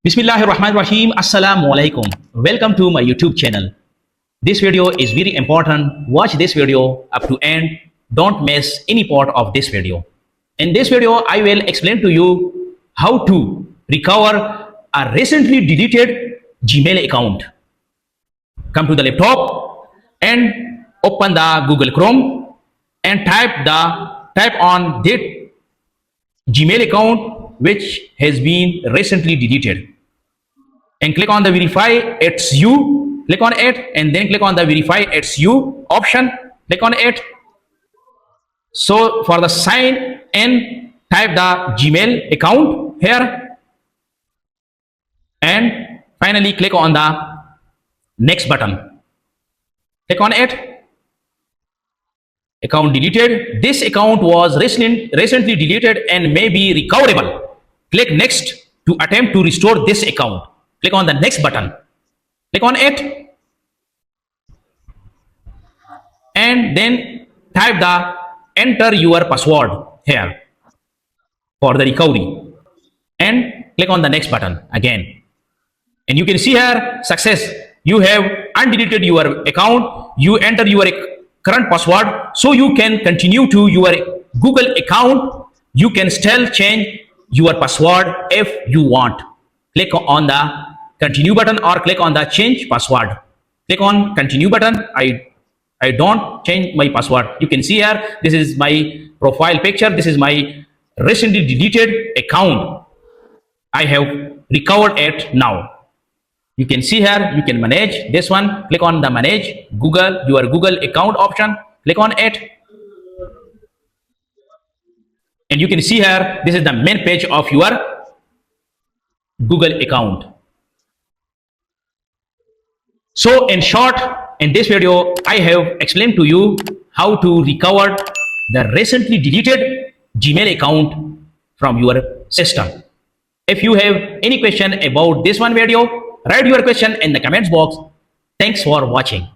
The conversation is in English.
Bismillahirrahmanirrahim. Assalamu alaikum. Welcome to my YouTube channel. This video is very important. Watch this video up to end. Don't miss any part of this video. In this video, I will explain to you how to recover a recently deleted Gmail account. Come to the laptop and open the Google Chrome and type on that Gmail account which has been recently deleted. And click on the verify it's you, click on it, and then click on the verify it's you option, click on it. So for the sign in, type the Gmail account here, and finally click on the next button, click on it. Account deleted. This account was recently deleted and may be recoverable. Click next to attempt to restore this account. Click on the next button, click on it, and then type the enter your password here for the recovery, and click on the next button again. And you can see here success. You have undeleted your account. You enter your current password, so you can continue to your Google account. You can still change your password if you want. Click on the continue button or click on the change password. Click on continue button. I don't change my password. You can see here, this is my profile picture. This is my recently deleted account. I have recovered it now. You can see here, you can manage this one. Click on the manage your Google account option. Click on it. And you can see here, this is the main page of your Google account. So in short, in this video, I have explained to you how to recover the recently deleted Gmail account from your system. If you have any question about this one video, write your question in the comments box. Thanks for watching.